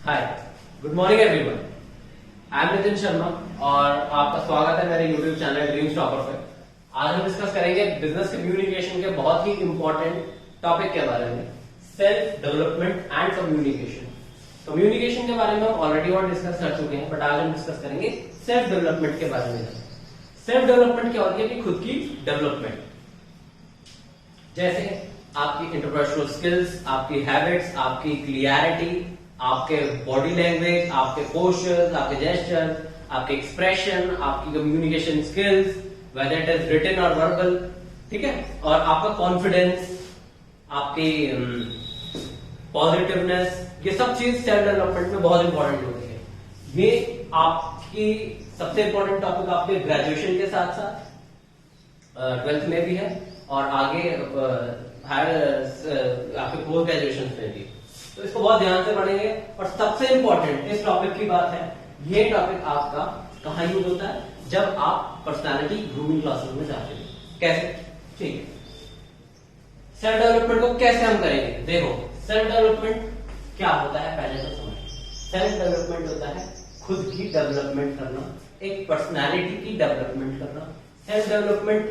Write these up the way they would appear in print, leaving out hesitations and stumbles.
Hi, good morning everyone. I am Nitin Sharma और आपका स्वागत है मेरे यूट्यूब चैनल ड्रीम्स टॉपर पे। आज हम डिस्कस करेंगे बिजनेस कम्युनिकेशन के बहुत ही इंपॉर्टेंट टॉपिक के बारे में, self development and communication. Communication के बारे में हम ऑलरेडी और डिस्कस कर चुके हैं, बट आज हम डिस्कस करेंगे सेल्फ डेवलपमेंट के बारे में। सेल्फ डेवलपमेंट क्या होती है कि खुद की डेवलपमेंट, जैसे आपकी इंटरपर्सनल स्किल्स, आपकी हैबिट्स, आपकी क्लियरिटी, आपके बॉडी लैंग्वेज, आपके पोस्चर्स, आपके जेस्चर्स, आपके एक्सप्रेशन, आपकी communication skills, whether it is written और वर्बल, ठीक है, और आपका कॉन्फिडेंस, आपकी पॉजिटिवनेस, ये सब चीज सेल्फ डेवलपमेंट में बहुत इंपॉर्टेंट होती है। ये आपकी सबसे इंपॉर्टेंट टॉपिक आपके ग्रेजुएशन के साथ साथ 12th में भी है और आगे हायर आपके पोस्ट ग्रेजुएशन में भी, तो इसको बहुत ध्यान से पढ़ेंगे। और सबसे इंपॉर्टेंट इस टॉपिक की बात है, ये टॉपिक आपका कहाँ यूज होता है? जब आप पर्सनालिटी ग्रूमिंग क्लासेस में जाते हैं। कैसे? ठीक है, सेल्फ डेवलपमेंट को कैसे हम करेंगे? देखो, सेल्फ डेवलपमेंट क्या होता है पहले तो समझ। सेल्फ डेवलपमेंट होता है खुद की डेवलपमेंट करना, एक पर्सनालिटी की डेवलपमेंट करना। सेल्फ डेवलपमेंट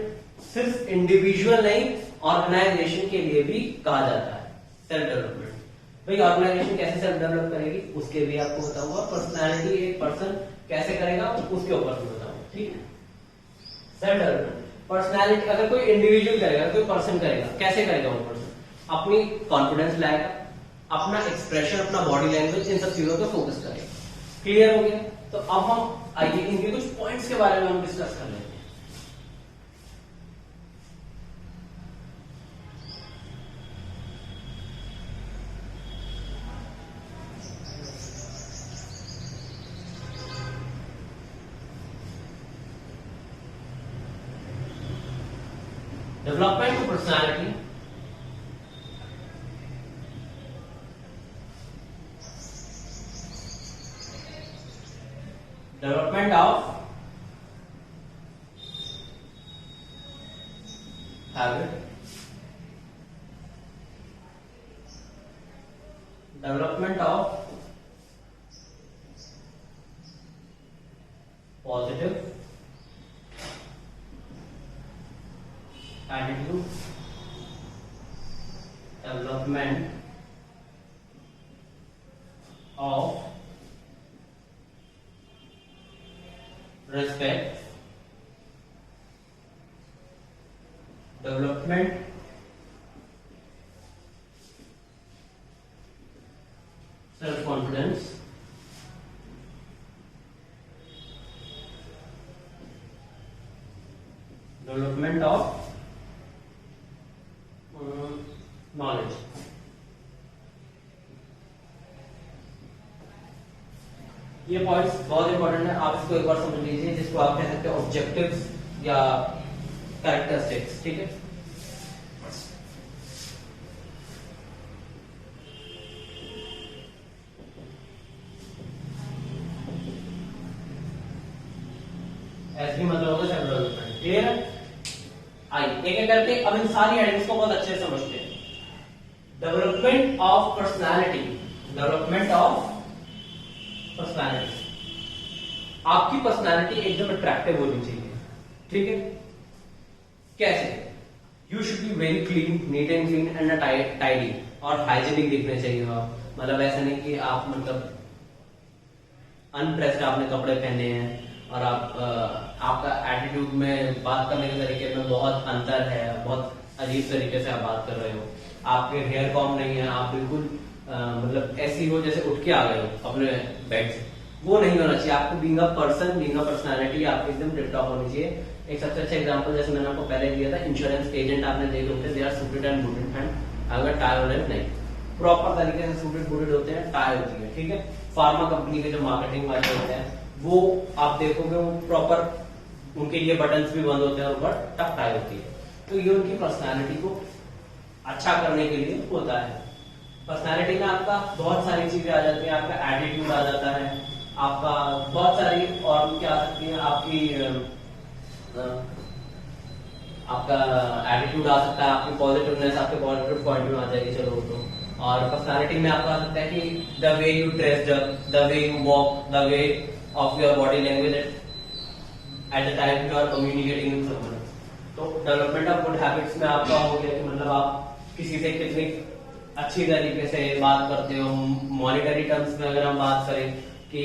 सिर्फ इंडिविजुअल नहीं, ऑर्गेनाइजेशन के लिए भी कहा जाता है सेल्फ डेवलपमेंट। भाई ऑर्गेनाइजेशन कैसे सेल्फ डेवलप करेगी उसके भी आपको बताऊंगा, पर्सनालिटी एक पर्सन कैसे करेगा उसके ऊपर भी बताऊंगा, ठीक है। सेल्फ डेवलपमेंट पर्सनालिटी, अगर कोई इंडिविजुअल करेगा, कोई पर्सन करेगा, कैसे करेगा वो पर्सन? अपनी कॉन्फिडेंस लाएगा, अपना एक्सप्रेशन, अपना बॉडी लैंग्वेज, इन सब चीजों पर फोकस करेगा। क्लियर हो गया? तो अब हम आइए इनके कुछ पॉइंट्स के बारे में हम डिस्कस कर लेते हैं। Development of personality, development of habit, development of positive attitude, development of respect, development self confidence, development of knowledge. ये पॉइंट्स बहुत इंपॉर्टेंट है, आप इसको एक बार समझ लीजिए, जिसको आप कह सकते हैं ऑब्जेक्टिव्स या कैरेक्टरिस्टिक्स, ठीक है। ऐसे ही मतलब होगा सेल्फ डेवलपमेंट। क्लियर है? आइए एक एक करके अब इन सारी हेडिंग्स को बहुत अच्छे से समझते हैं। Development of personality, development of personality. आपकी पर्सनालिटी एकदम अट्रैक्टिव होनी चाहिए, ठीक है। कैसे? You should be very clean, neat and clean and tidy, और हाइजीनिक दिखने चाहिए आप। मतलब ऐसा नहीं कि आप मतलब अनप्रेस्ड आपने कपड़े पहने हैं और आपका एटीट्यूड में, बात करने के तरीके में बहुत अंतर है, बहुत अजीब तरीके से आप बात कर रहे हो, आपके हेयर कॉम नहीं है, आप बिल्कुल मतलब ऐसी हो जैसे उठ के आ गए हो अपने बेड से, वो नहीं होना चाहिए। आपको being a person, being a personality आपकी एकदम टिप टॉप होनी चाहिए। एक सबसे अच्छा एग्जांपल जैसे मैंने आपको पहले दिया था, इंश्योरेंस एजेंट आपने देखे होते, they are suited and booted, and अगर टाई वाले नहीं प्रॉपर तरीके से सूटेड बूटेड होते हैं, टाई होती है, ठीक है। फार्मा कंपनी के जो मार्केटिंग वाले होते हैं वो आप देखोगे वो प्रॉपर, उनके लिए बटन्स भी बंद होते हैं और ऊपर टक टाई होती है। तो ये उनकी पर्सनालिटी को अच्छा करने के लिए होता है। पर्सनालिटी में आपका बहुत सारी चीजें आ जाती हैं, आपका एटीट्यूड आ जाता है, आपका बहुत सारी और क्या आ सकती है, आपका एटीट्यूड आ सकता है, आपकी पॉजिटिवनेस, आपके पॉजिटिव पॉइंट में आ जाएगी। चलो तो और पर्सनालिटी में आपको आ सकता है कि the way you dressed up, the way you walk, the way of your body language at the time you are communicating with someone. तो डेवलपमेंट ऑफ गुड हैबिट्स में आपका हो गया कि मतलब आप किसी से कितनी अच्छी तरीके से बात करते हो। मॉनिटरी टर्म्स में अगर हम बात करें कि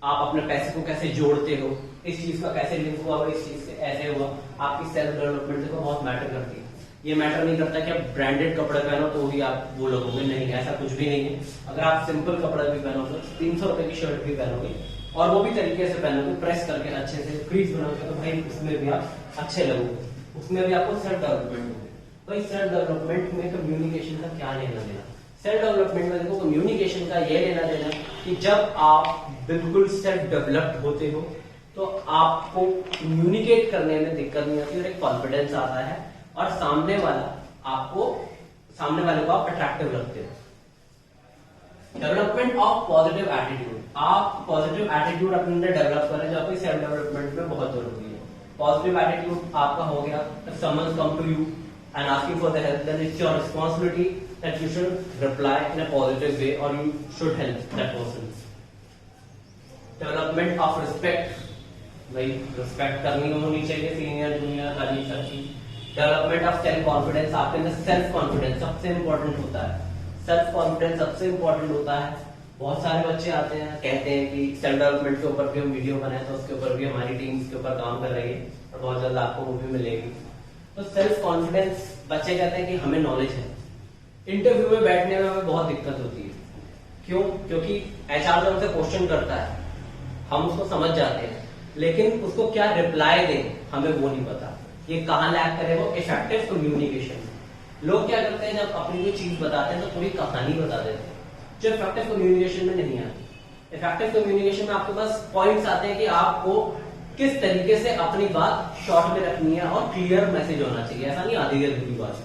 आप अपने पैसे को कैसे जोड़ते हो, इस चीज का कैसे लिंक हुआ और इस चीज से ऐसे हुआ, आपकी सेल्फ डेवलपमेंट देखो बहुत मैटर करती है। ये मैटर नहीं करता कि आप ब्रांडेड कपड़े पहनो तो ही आप वो लोग होंगे, नहीं, ऐसा कुछ भी नहीं है। अगर आप सिंपल कपड़ा भी पहनोगे, 300 रुपए की शर्ट भी पहनोगे और वो भी तरीके से पहनोगे, प्रेस करके अच्छे से क्रीज बनाओगे, तो भाई उसमें भी आप अच्छे लगोगे, उसमें भी आपको सेल्फ डेवलपमेंट होगी। तो इस सेल्फ डेवलपमेंट में कम्युनिकेशन का क्या लेना देना? सेल्फ डेवलपमेंट में देखो कम्युनिकेशन का ये लेना देना कि जब आप बिल्कुल सेल्फ डेवलप्ड होते हो तो आपको कम्युनिकेट करने में दिक्कत नहीं आती और एक कॉन्फिडेंस आता है और सामने वाले को आप अट्रैक्टिव लगते हो। डेवलपमेंट ऑफ पॉजिटिव एटीट्यूड, आप पॉजिटिव एटीट्यूड अपने अंदर डेवलप करें जो आपकी सेल्फ डेवलपमेंट में बहुत जरूरी है। पॉजिटिव एटीट्यूड आपका हो गया, if someone come to you and asking for the help, then it's your responsibility that you should reply in a positive way or you should help that person. Development of respect, भाई respect करनी होनी चाहिए senior junior हर एक सबकी। Development of self confidence, आपके अंदर self confidence सबसे important होता है। सेल्फ कॉन्फिडेंस सबसे इंपॉर्टेंट होता है। बहुत सारे बच्चे आते हैं कहते हैं कि सेल्फ डेवलपमेंट के ऊपर भी हम वीडियो बनाए तो उसके ऊपर भी हमारी टीम इसके ऊपर काम कर रही है और बहुत जल्द आपको वो भी मिलेगी। तो सेल्फ कॉन्फिडेंस, बच्चे कहते हैं कि हमें नॉलेज है, इंटरव्यू में बैठने में हमें बहुत दिक्कत होती है। क्यों? क्योंकि एचआर जब हमसे क्वेश्चन करता है हम उसको समझ जाते हैं, लेकिन उसको क्या रिप्लाई दें हमें वो नहीं पता। ये कहाँ लैग करे? वो इफेक्टिव कम्युनिकेशन। लोग क्या करते हैं, जब अपनी कोई चीज बताते हैं तो पूरी कहानी बता देते हैं, जो इफेक्टिव कम्युनिकेशन में नहीं आती। इफेक्टिव कम्युनिकेशन में आपके पास पॉइंट्स आते हैं कि आपको किस तरीके से अपनी बात शॉर्ट में रखनी है और क्लियर मैसेज होना चाहिए। ऐसा नहीं आधी अधूरी बात,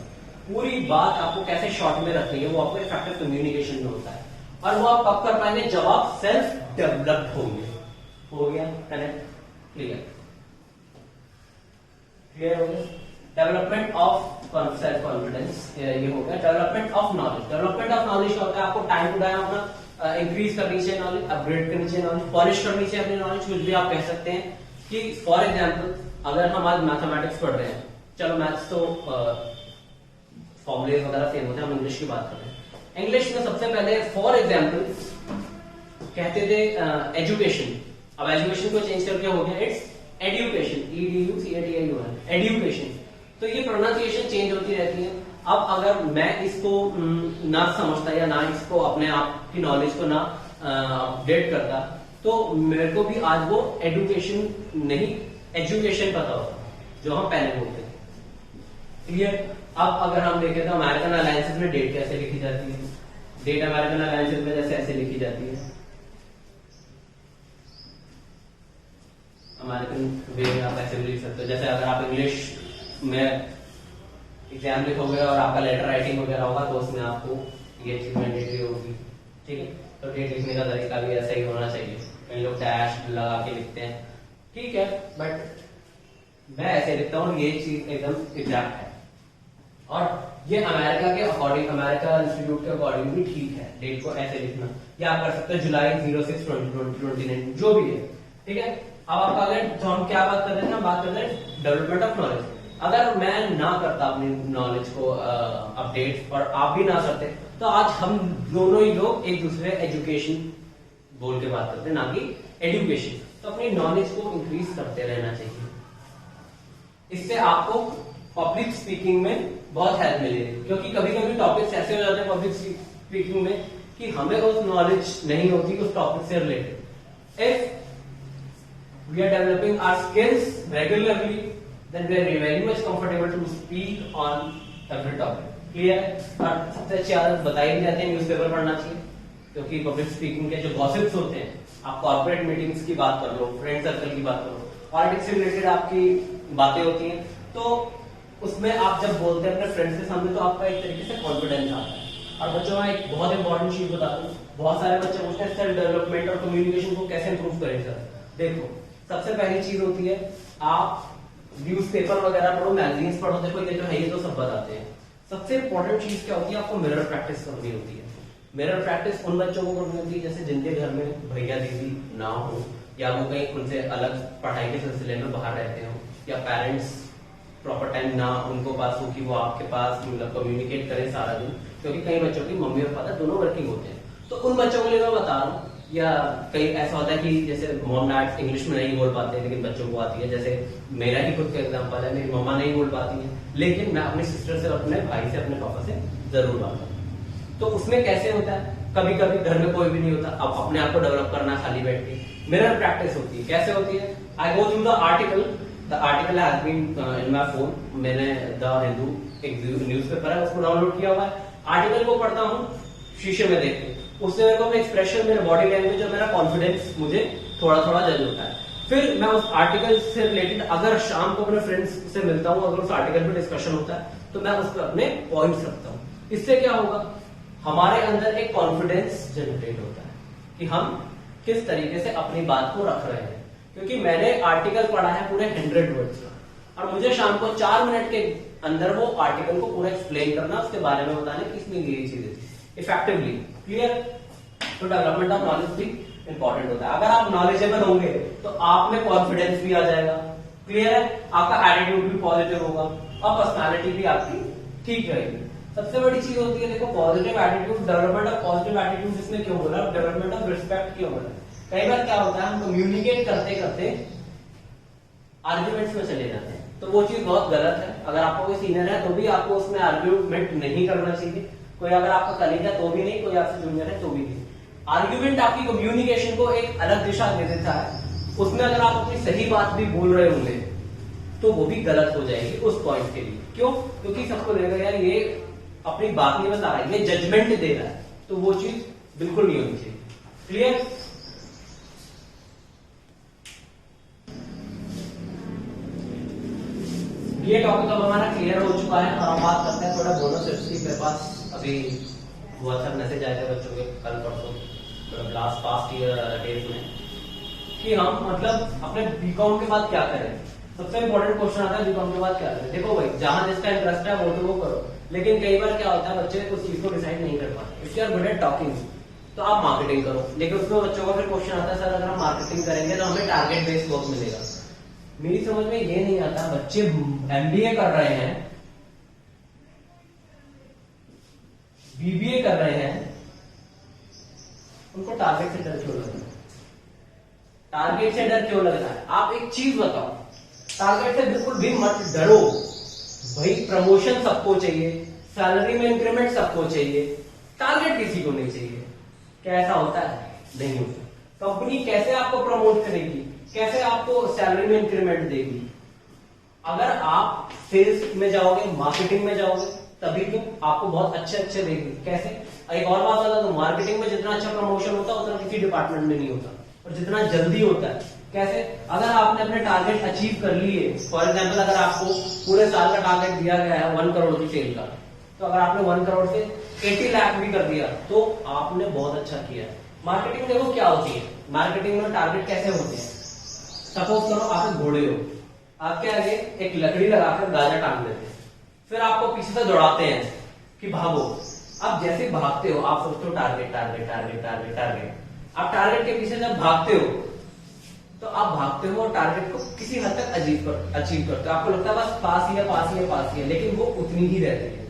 पूरी बात आपको कैसे शॉर्ट में रखनी है वो आपको इफेक्टिव कम्युनिकेशन में होता है। और वो आप कब कर पाएंगे? जब आप सेल्फ डेवलप्ड होंगे। हो गया कनेक्ट? क्लियर? क्लियर हो गया? डेवलपमेंट ऑफ सेल्फ कॉन्फिडेंस ये हो गया। Development of knowledge, development of knowledge क्या होता है? आपको टाइम टू टाइम अपना इंक्रीज करनी चाहिए नॉलेज, अपग्रेड करनी चाहिए नॉलेज, पॉलिश करनी चाहिए अपनी नॉलेज। कुछ भी आप कह सकते हैं कि फॉर एग्जाम्पल अगर हम आज मैथमेटिक्स पढ़ रहे हैं, चलो मैथ्स तो फॉर्मुले वगैरह सेम होते हैं, हम इंग्लिश की बात कर रहे हैं। इंग्लिश में सबसे पहले फॉर एग्जाम्पल कहते थे एजुकेशन, अब एजुकेशन को चेंज करके हो गया इट्स एडुकेशन, EDUCATION, एडुकेशन। तो ये प्रोनाउंसिएशन चेंज होती रहती है। अब अगर मैं इसको ना समझता या ना इसको अपने आप की नॉलेज को ना अपडेट करता तो मेरे को भी आज वो एडुकेशन नहीं एजुकेशन पता होता जो हम पहले बोलते थे। क्लियर? अब अगर हम देखें तो अमेरिकन अलायंसेस में डेट कैसे लिखी जाती है? डेट अमेरिकन अलायंसेस में जैसे ऐसे लिखी जाती है, अमेरिकन वे में आप ऐसे भी लिख सकते हो। जैसे अगर आप इंग्लिश में एग्जाम लिखोगे और आपका लेटर राइटिंग वगैरह होगा तो उसमें आपको ये चीज मैंडेटरी होगी, ठीक है? तो डेट लिखने का तरीका भी ऐसा ही होना चाहिए। कई लोग डैश लगा के लिखते हैं, ठीक है, बट मैं ऐसे लिखता हूँ, ये चीज एकदम एग्जैक्ट है। और ये अमेरिका के अकॉर्डिंग, अमेरिका इंस्टीट्यूट के अकॉर्डिंग भी ठीक है डेट को ऐसे लिखना। या आप कर सकते हो जुलाई 06/2029, जो भी है, ठीक है? अब आपका अगर तो हम क्या बात कर रहे हैं? बात कर रहे हैं डेवलपमेंट ऑफ नॉलेज। अगर मैं ना करता अपनी नॉलेज को अपडेट और आप भी ना करते तो आज हम दोनों ही लोग एक दूसरे एजुकेशन बोल के बात करते हैं, ना कि एडुकेशन। तो अपनी नॉलेज को इंक्रीज करते रहना चाहिए। इससे आपको पब्लिक स्पीकिंग में बहुत हेल्प मिलेगी, क्योंकि कभी कभी टॉपिक्स ऐसे हो जाते हैं पब्लिक स्पीकिंग में कि हमें उस नॉलेज नहीं होती उस टॉपिक से related. If we are developing our skills regularly, then we are very much comfortable to speak on every topic. Clear है? और सबसे अच्छी आदत बताई भी जाती है न्यूज़पेपर पढ़ना चाहिए, क्योंकि पब्लिक स्पीकिंग के जो गॉसिप्स होते हैं, आप कॉर्पोरेट मीटिंग्स की बात कर लो, फ्रेंड सर्कल की बात करो, पॉलिटिक्स से रिलेटेड आपकी बातें होती हैं, तो उसमें आप जब बोलते हैं अपने फ्रेंड्स के सामने तो आपका एक तरीके से कॉन्फिडेंस आता है। और बच्चों में एक बहुत इंपॉर्टेंट चीज बता दूं, बहुत सारे बच्चे पूछते हैं सेल्फ डेवलपमेंट और कम्युनिकेशन को कैसे इंप्रूव करें सर। देखो, सबसे पहली चीज होती है आप न्यूज़पेपर वगैरह पढ़ो, मैगजीन्स पढ़ो, देखो ये जो है ये तो सब बताते हैं। सबसे इंपॉर्टेंट चीज क्या होती है, आपको मिरर प्रैक्टिस करनी होती है। मिरर प्रैक्टिस उन बच्चों को करनी होती है जैसे जिनके घर में भैया दीदी ना हो, या वो कहीं उनसे अलग पढ़ाई के सिलसिले में बाहर रहते हो, या पेरेंट्स प्रॉपर टाइम ना उनको पास हो कि वो आपके पास मतलब कम्युनिकेट करें सारा दिन, क्योंकि कई बच्चों की मम्मी और पापा दोनों वर्किंग होते हैं। तो उन बच्चों के लिए मैं बता रहा हूँ, या कई ऐसा होता है कि जैसे मॉम डैड इंग्लिश में नहीं बोल पाते लेकिन बच्चों को आती है, जैसे मेरा ही खुद का एग्जांपल है, मेरी मम्मा नहीं बोल पाती है लेकिन मैं अपनी सिस्टर से, अपने भाई से, अपने पापा से जरूर बात करता हूँ। तो उसमें कैसे होता है, कभी कभी घर में कोई भी नहीं होता, अब अपने आप को डेवलप करना खाली बैठ के, मिरर प्रैक्टिस होती है। कैसे होती है, I go through the article has been in my phone, मैंने द हिंदू एक न्यूज़पेपर है उसको डाउनलोड किया हुआ है, आर्टिकल को पढ़ता हूँ शीशे में देख के, उससे मेरे को अपने एक्सप्रेशन, मेरे बॉडी लैंग्वेज और मेरा कॉन्फिडेंस मुझे थोड़ा थोड़ा जज होता है। फिर मैं उस आर्टिकल से रिलेटेड अगर शाम को अपने फ्रेंड्स से मिलता हूँ, अगर उस आर्टिकल पे डिस्कशन होता है तो मैं उस पर अपने पॉइंट्स रखता हूँ। इससे क्या होगा, हमारे अंदर एक कॉन्फिडेंस जनरेट होता है कि हम किस तरीके से अपनी बात को रख रहे हैं, क्योंकि मैंने आर्टिकल पढ़ा है पूरे 100 वर्ड्स का और मुझे शाम को 4 मिनट के अंदर वो आर्टिकल को पूरा एक्सप्लेन करना, उसके बारे में बताने कि इसमें ये चीजें थी इफेक्टिवली। क्लियर? तो डेवलपमेंट ऑफ नॉलेज भी इंपॉर्टेंट होता है। अगर आप नॉलेजेबल होंगे तो आप में कॉन्फिडेंस भी आ जाएगा। क्लियर है? आपका एटीट्यूड भी पॉजिटिव होगा और पर्सनालिटी भी आपकी ठीक रहेगी। सबसे बड़ी चीज होती है, देखो, positive attitude, development of positive attitude. जिसमें क्यों बोला डेवलपमेंट ऑफ रिस्पेक्ट क्यों बोला? कई बार क्या होता है, हम कम्युनिकेट करते करते आर्ग्यूमेंट्स में चले जाते हैं, तो वो चीज बहुत गलत है। अगर आपको कोई सीनियर है तो भी आपको उसमें आर्ग्यूमेंट नहीं करना चाहिए, कोई अगर आपका कलीग है तो भी नहीं, कोई आपसे जूनियर है तो भी नहीं। आर्ग्यूमेंट आपकी कम्युनिकेशन को एक अलग दिशा दे देता है, उसमें अगर आप अपनी सही बात भी बोल रहे होंगे तो वो भी गलत हो जाएगी उस पॉइंट के लिए। क्यों? क्योंकि सबको लगेगा यार ये अपनी बात नहीं बता रहा है, ये जजमेंट दे रहा है, तो वो चीज बिल्कुल नहीं होनी चाहिए। क्लियर? ये टॉपिक अब हमारा क्लियर हो चुका है और हम बात करते हैं थोड़ा बोनस टिप्स। मेरे पास अभी बहुत सारे मैसेज आए थे बच्चों के कल परसों, मतलब लास्ट पास्ट ईयर डेज में, कि हम मतलब अपने बीकॉम के बाद क्या करें। सबसे इंपॉर्टेंट क्वेश्चन आता है बीकॉम के बाद क्या करें। देखो भाई, जहां जिसका इंटरेस्ट है वो तो वो करो, लेकिन कई बार क्या होता है बच्चे उस चीज को डिसाइड नहीं कर पाते। If you are good at talking तो आप मार्केटिंग करो, लेकिन उसमें बच्चों का फिर क्वेश्चन आता है सर अगर हम मार्केटिंग करेंगे तो हमें टारगेट बेस्ड वर्क मिलेगा। मेरी समझ में ये नहीं आता, बच्चे एमबीए कर रहे हैं, बीबीए कर रहे हैं, उनको टारगेट से डर क्यों लग रहा है? टारगेट से डर क्यों लग रहा है? आप एक चीज बताओ, टारगेट से बिल्कुल भी मत डरो भाई। प्रमोशन सबको चाहिए, सैलरी में इंक्रीमेंट सबको चाहिए, टारगेट किसी को नहीं चाहिए। क्या ऐसा होता है? नहीं होता। कंपनी कैसे आपको प्रमोट करेगी, कैसे आपको सैलरी में इंक्रीमेंट देगी? अगर आप सेल्स में जाओगे, मार्केटिंग में जाओगे, तभी तो आपको बहुत अच्छे देगी। कैसे? एक और बात बता दूं, मार्केटिंग में जितना अच्छा प्रमोशन होता है उतना किसी डिपार्टमेंट में नहीं होता, और जितना जल्दी होता है। कैसे? अगर आपने अपने टारगेट अचीव कर लिए, फॉर एग्जाम्पल अगर आपको पूरे साल का टारगेट दिया गया है 1 करोड़ की सेल का, तो अगर आपने 1 करोड़ से 80 लाख भी कर दिया तो आपने बहुत अच्छा किया। मार्केटिंग देखो क्या होती है, मार्केटिंग में टारगेट कैसे होते हैं। सपोज करो आप एक घोड़े हो, आपके आगे एक लकड़ी लगाकर गाजा टांग देते हैं, फिर आपको पीछे से दौड़ाते हैं कि भागो। आप जैसे भागते हो आप सोचते हो target target target target target. आप टारगेट के पीछे जब भागते हो तो आप भागते हो और टारगेट को किसी हद तक अचीव करते हो। आपको लगता है बस पास ही है, पास ही है, पास ही है, लेकिन वो उतनी ही रहती है।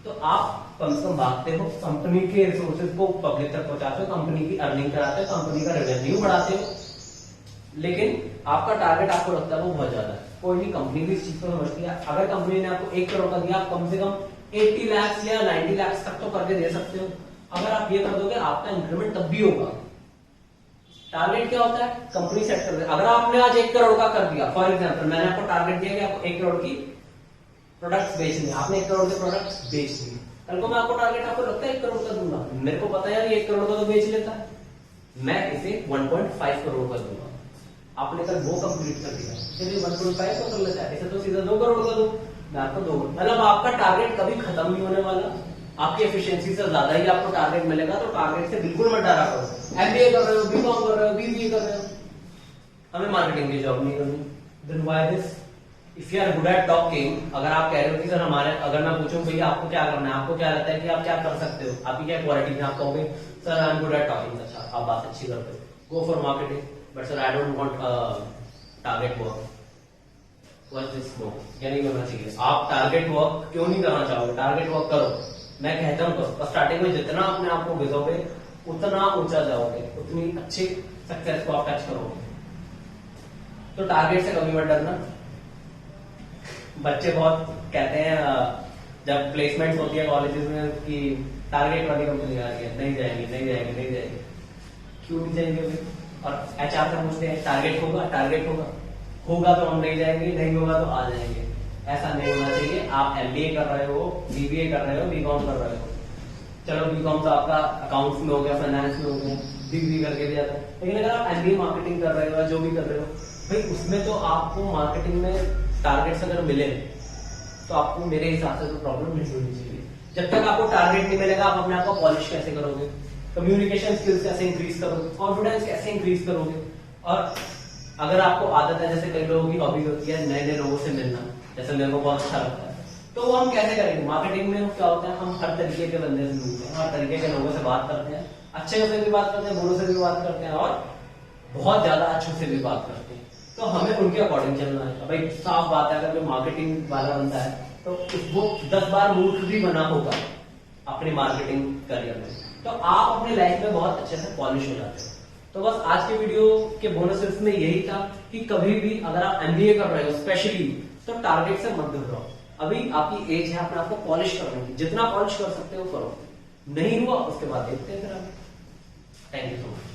तो आप कम से कम भागते हो, कंपनी के रिसोर्सेज को पब्लिक तक पहुंचाते हो, कंपनी की अर्निंग कराते हो, कंपनी का रेवेन्यू बढ़ाते हो, लेकिन आपका टारगेट आपको लगता है वो बहुत ज्यादा है। कोई भी कंपनी भी इस चीज को समझती है। अगर कंपनी ने आपको 1 करोड़ का दिया, आप कम से कम 80 लाख या 90 लाख तक तो करके दे सकते हो। अगर आप ये कर दोगे आपका इंक्रीमेंट तब भी होगा। टारगेट क्या होता है? कंपनी सेट कर दे। अगर आपने आज 1 करोड़ का कर दिया, फॉर एग्जाम्पल मैंने आपको टारगेट दिया कि आपको 1 करोड़ की प्रोडक्ट्स बेचने, आपने 1 करोड़ के प्रोडक्ट्स बेच दिए। कल को मैं आपको टारगेट, आपको लगता है 1 करोड़ का दूंगा, मेरे को पता है यार 1 करोड़ का तो बेच लेता है, मैं इसे 1.5 करोड़ का दूंगा। आपने कल वो कंप्लीट कर दिया, चलिए 1.5 को कर लेता है, इसे तो सीधा 2 करोड़ का दो, मैं आपको 2 करोड़। मतलब आपका टारगेट कभी खत्म नहीं होने वाला, आपकी एफिशिएंसी से ज्यादा ही आपको टारगेट मिलेगा। तो टारगेट से बिल्कुल मत डरा करो। एमबीए कर रहे हो, बीकॉम कर रहे हो, बीबीए कर रहे हो, हमें मार्केटिंग की जॉब नहीं करनी, then why this? If you are good at talking, अगर आप कह रहे हो कि सर हमारे, अगर मैं पूछूं भैया आपको क्या करना है, आपको क्या लगता है कि आप क्या कर सकते हो, आपकी क्या क्वालिटी है, आप कहोगे sir I am good at talking, अच्छा आप बात अच्छी करते हो, go for marketing, but sir I don't want target work, what this no, क्या नहीं करना चाहिए। आप टारगेट वर्क क्यों नहीं करना चाहोगे, टारगेट वर्क करो, मैं कहता हूँ करो, स्टार्टिंग में जितना अपने आप को भिजोगे उतना ऊंचा जाओगे, उतनी अच्छी सक्सेस को आप टच करोगे। तो टारगेट से कभी मत डरना। बच्चे बहुत कहते हैं जब प्लेसमेंट होती है कॉलेजेस में कि टारगेट वाली कंपनी आ रही है, नहीं जाएंगे नहीं जाएंगे नहीं जाएंगे, क्यों नहीं जाएंगे भाई? और एचआर से पूछते हैं टारगेट होगा, टारगेट होगा, होगा तो हम नहीं जाएंगे, नहीं होगा तो आ जाएंगे। ऐसा नहीं होना चाहिए। आप एमबीए कर रहे हो, बीबीए कर रहे हो, बीकॉम कर रहे हो, चलो बीकॉम तो आपका अकाउंट्स में हो गया, फाइनेंस में हो गया, डिग्री करके भी आता है, लेकिन अगर आप एमबीए मार्केटिंग कर रहे हो या जो भी कर रहे हो भाई, उसमें तो आपको मार्केटिंग में टारगेट्स अगर मिले तो आपको मेरे हिसाब से तो प्रॉब्लम नहीं होनी चाहिए। जब तक आपको टारगेट नहीं मिलेगा आप अपने आप को पॉलिश कैसे करोगे, कम्युनिकेशन स्किल्स कैसे इंक्रीज करोगे, कॉन्फिडेंस कैसे इंक्रीज करोगे। और अगर आपको आदत है, जैसे कई लोगों की हॉबी होती है नए नए लोगों से मिलना, जैसे मेरे को बहुत अच्छा लगता है, तो वो हम कैसे करेंगे? मार्केटिंग में क्या होता है, हम हर तरीके के बंदे से मिलते हैं, हर तरीके के लोगों से बात करते हैं, अच्छे से भी बात करते हैं, बुरों से भी बात करते हैं, और बहुत ज्यादा अच्छों से भी बात करते हैं। तो हमें उनके अकॉर्डिंग चलना है। भाई साफ बात है, अगर कोई मार्केटिंग वाला बंदा है तो वो 10 बार मूर्ख भी बना होगा अपने मार्केटिंग करियर में, तो आप अपने लाइफ में बहुत अच्छे से पॉलिश हो जाते हो। तो बस आज के वीडियो के बोनसेस में यही था कि कभी भी अगर आप एमबीए कर रहे हो स्पेशली, तो टारगेट से मत घबराओ। अभी आपकी एज है अपने आप को पॉलिश करने की, जितना पॉलिश कर सकते हो करो, नहीं हुआ उसके बाद देखते हैं फिर हम। Thank you so much.